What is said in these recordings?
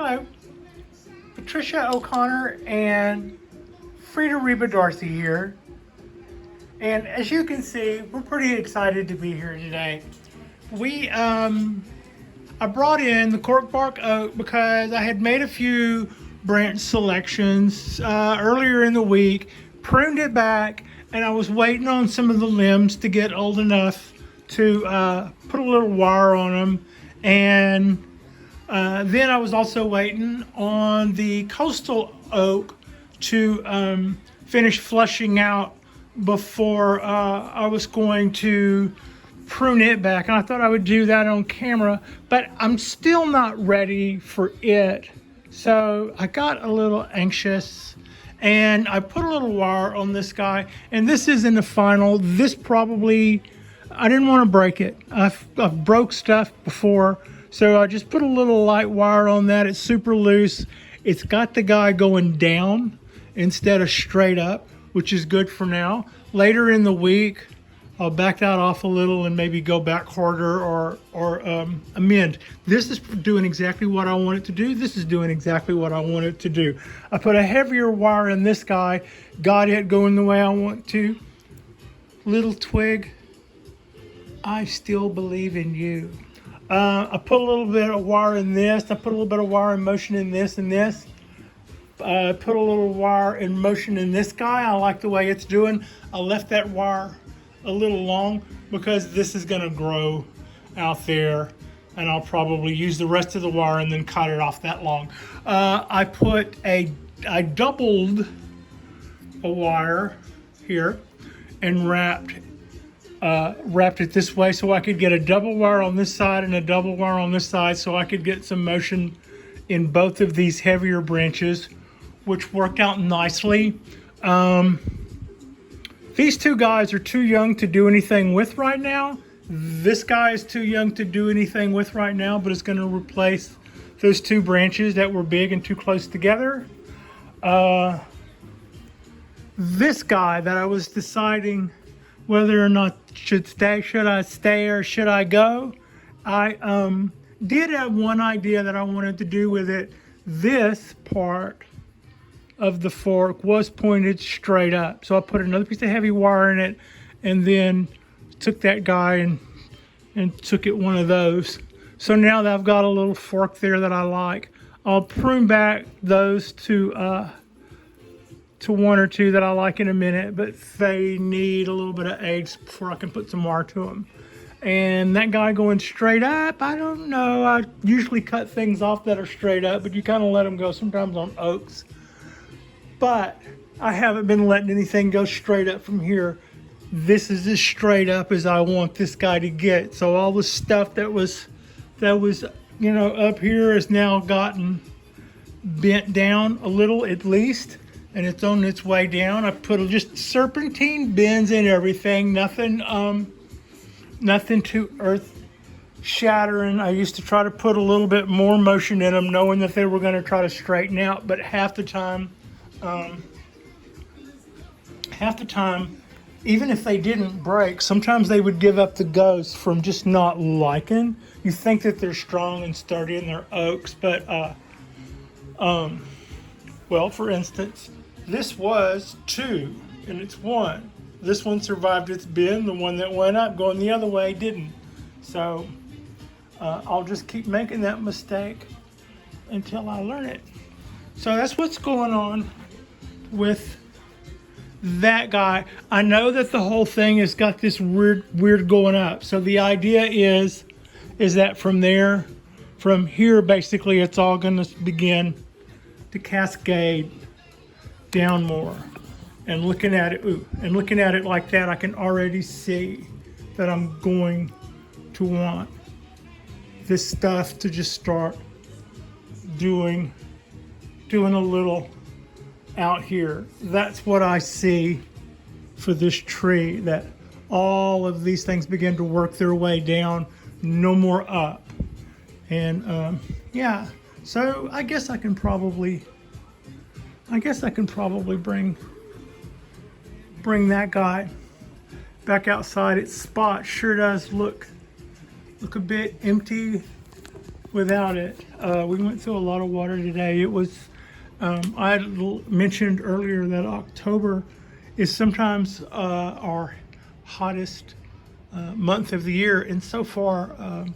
Hello, Patricia O'Connor and Frida Reba Darcy here. And as you can see, we're pretty excited to be here today. I brought in the Cork Bark Oak because I had made a few branch selections earlier in the week, pruned it back, and I was waiting on some of the limbs to get old enough to put a little wire on them. And then I was also waiting on the coastal oak to finish flushing out before I was going to prune it back. And I thought I would do that on camera, but I'm still not ready for it. So I got a little anxious and I put a little wire on this guy, and this isn't the final. This probably, I didn't want to break it. I've broke stuff before. So I just put a little light wire on that. It's super loose. It's got the guy going down instead of straight up, which is good for now. Later in the week, I'll back that off a little and maybe go back harder or amend. This is doing exactly what I want it to do. This is doing exactly what I want it to do. I put a heavier wire in this guy, got it going the way I want to. Little twig, I still believe in you. I put a little bit of wire in this. I put a little bit of wire in motion in this and this. I put a little wire in motion in this guy. I like the way it's doing. I left that wire a little long because this is going to grow out there, and I'll probably use the rest of the wire and then cut it off that long. I doubled a wire here and wrapped it this way so I could get a double wire on this side and a double wire on this side, so I could get some motion in both of these heavier branches, which worked out nicely. These two guys are too young to do anything with right now. This guy is too young to do anything with right now, but it's going to replace those two branches that were big and too close together. This guy that I was deciding whether or not should I stay or should I go? I did have one idea that I wanted to do with it. This part of the fork was pointed straight up. So I put another piece of heavy wire in it and then took that guy and took it one of those. So now that I've got a little fork there that I like, I'll prune back those to one or two that I like in a minute, but they need a little bit of age before I can put some wire to them. And that guy going straight up, I don't know. I usually cut things off that are straight up, but you kind of let them go sometimes on oaks. But I haven't been letting anything go straight up from here. This is as straight up as I want this guy to get. So all the stuff that was up here has now gotten bent down a little at least, and it's on its way down. I put just serpentine bends in everything, nothing too earth shattering. I used to try to put a little bit more motion in them, knowing that they were going to try to straighten out, but half the time, even if they didn't break, sometimes they would give up the ghost from just not liking. You think that they're strong and sturdy and they're oaks, but well, for instance, this was 2 and it's 1. This one survived its bend. The one that went up going the other way didn't. So I'll just keep making that mistake until I learn it. So that's what's going on with that guy. I know that the whole thing has got this weird going up. So the idea is that from here, basically, it's all going to begin to cascade down more. And looking at it like that, I can already see that I'm going to want this stuff to just start doing a little out here. That's what I see for this tree, that all of these things begin to work their way down, no more up. And yeah, so I guess I can probably bring that guy back outside. Its spot sure does look a bit empty without it. We went through a lot of water today. It was, I had mentioned earlier that October is sometimes our hottest month of the year, and so far,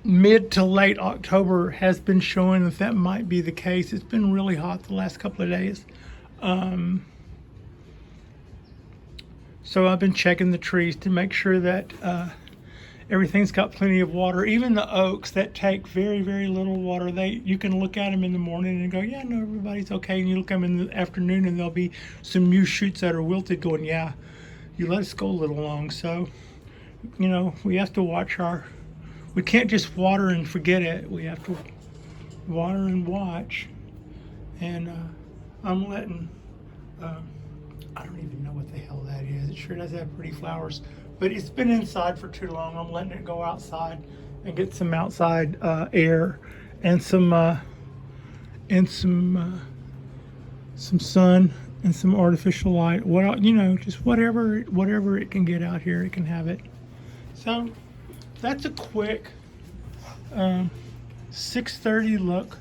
mid to late October has been showing that that might be the case. It's been really hot the last couple of days. So I've been checking the trees to make sure that everything's got plenty of water. Even the oaks that take very, very little water, you can look at them in the morning and go, yeah, no, everybody's okay. And you look at them in the afternoon and there'll be some new shoots that are wilted going, yeah, you let us go a little long. So, you know, we have to watch we can't just water and forget it. We have to water and watch. And I'm letting, I don't even know what the hell that is. It sure does have pretty flowers, but it's been inside for too long. I'm letting it go outside and get some outside air and some sun and some artificial light. What, you know, just whatever it can get out here, it can have it. So that's a quick 6:30 look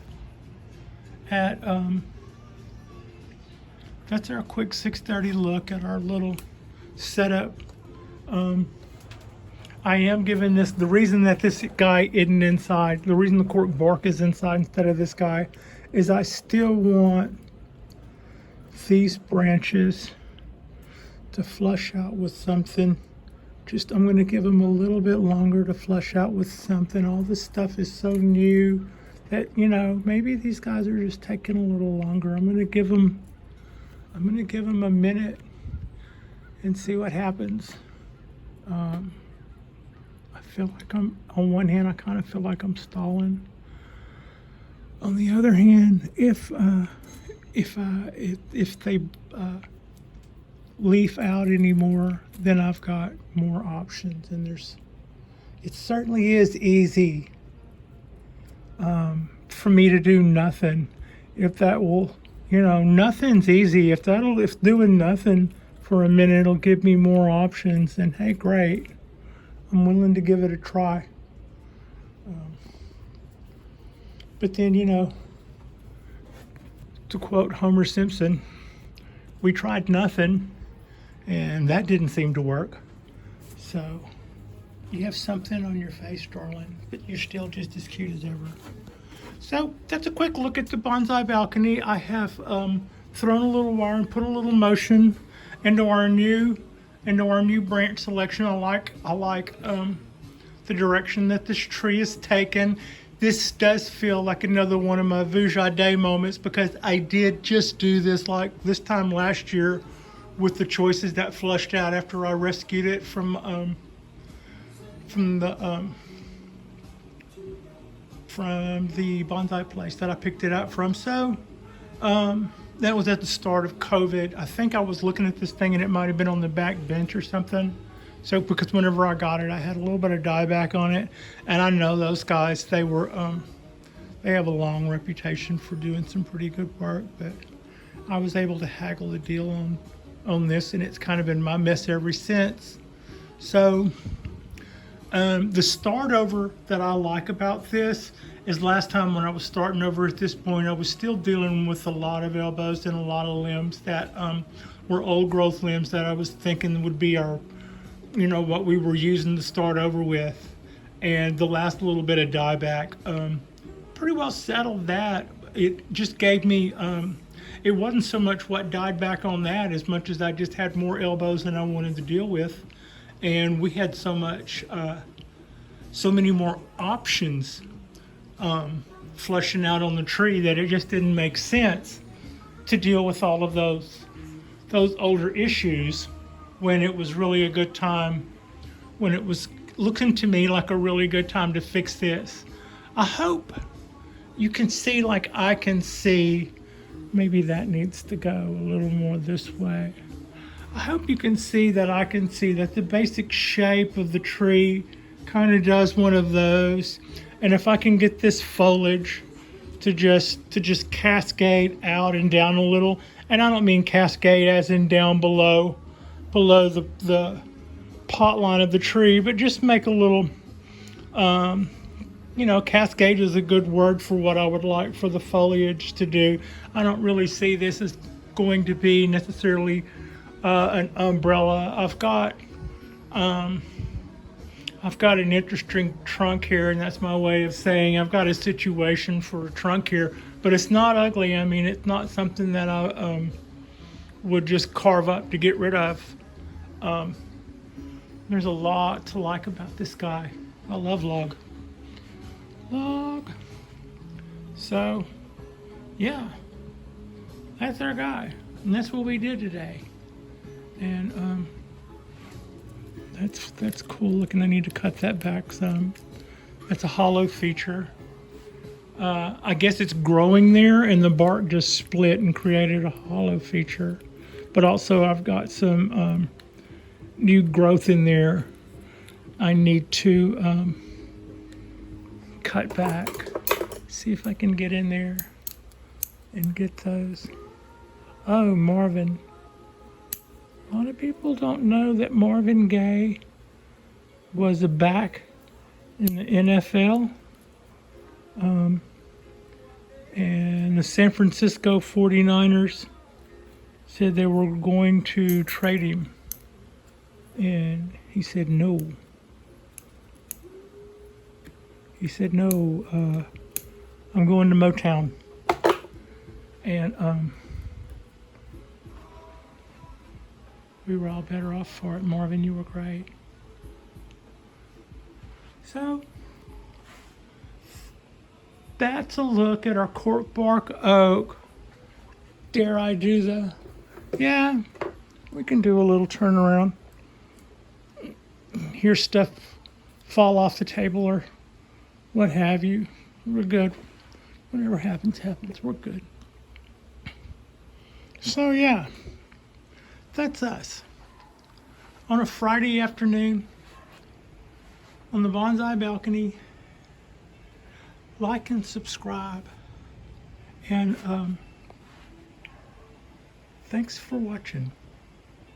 at that's our quick 6:30 look at our little setup. I am giving this, the reason that this guy isn't inside, the reason the cork bark is inside instead of this guy, is I still want these branches to flush out with something. I'm going to give them a little bit longer to flush out with something. All this stuff is so new that, you know, maybe these guys are just taking a little longer. I'm going to give them a minute and see what happens. I feel like on one hand, I kind of feel like I'm stalling. On the other hand, if they leaf out anymore, then I've got more options. And it certainly is easy for me to do nothing. If that will, you know, nothing's easy. If doing nothing for a minute will give me more options, then hey, great. I'm willing to give it a try. But then, you know, to quote Homer Simpson, we tried nothing, and that didn't seem to work. So you have something on your face, darling, but you're still just as cute as ever. So that's a quick look at the bonsai balcony. I have thrown a little wire and put a little motion into our new branch selection. I like the direction that this tree is taken. This does feel like another one of my Vujade moments, because I did just do this like this time last year with the choices that flushed out after I rescued it from the bonsai place that I picked it up from. So that was at the start of COVID. I think I was looking at this thing and it might have been on the back bench or something. So because whenever I got it, I had a little bit of dieback on it, and I know those guys, they have a long reputation for doing some pretty good work, but I was able to haggle the deal on this, and it's kind of been my mess ever since. So the start over that I like about this is last time when I was starting over at this point, I was still dealing with a lot of elbows and a lot of limbs that were old growth limbs that I was thinking would be our, you know, what we were using to start over with. And the last little bit of dieback pretty well settled that. It just gave me, it wasn't so much what died back on that as much as I just had more elbows than I wanted to deal with. And we had so many more options flushing out on the tree that it just didn't make sense to deal with all of those older issues when it was really a good time, when it was looking to me like a really good time to fix this. I hope you can see, like I can see, maybe that needs to go a little more this way. I hope you can see that I can see that the basic shape of the tree kind of does one of those. And if I can get this foliage to just cascade out and down a little, and I don't mean cascade as in down below the pot line of the tree, but just make a little cascade is a good word for what I would like for the foliage to do. I don't really see this as going to be necessarily an umbrella. I've got an interesting trunk here, and that's my way of saying I've got a situation for a trunk here, but it's not ugly. I mean, it's not something that I would just carve up to get rid of. There's a lot to like about this guy. I love log. So, yeah, that's our guy, and that's what we did today. And that's cool looking. I need to cut that back some. That's a hollow feature. I guess it's growing there, and the bark just split and created a hollow feature. But also, I've got some new growth in there. I need to cut back. See if I can get in there and get those. Oh, Marvin. A lot of people don't know that Marvin Gaye was a back in the NFL. And the San Francisco 49ers said they were going to trade him. And he said no. He said, no, I'm going to Motown. And we were all better off for it. Marvin, you were great. So, that's a look at our Cork Bark Oak. Dare I do the... Yeah, we can do a little turnaround. Hear stuff fall off the table or what have you. We're good. Whatever happens, happens. We're good. So, yeah, that's us. On a Friday afternoon, on the Bonsai Balcony. Like and subscribe. And thanks for watching.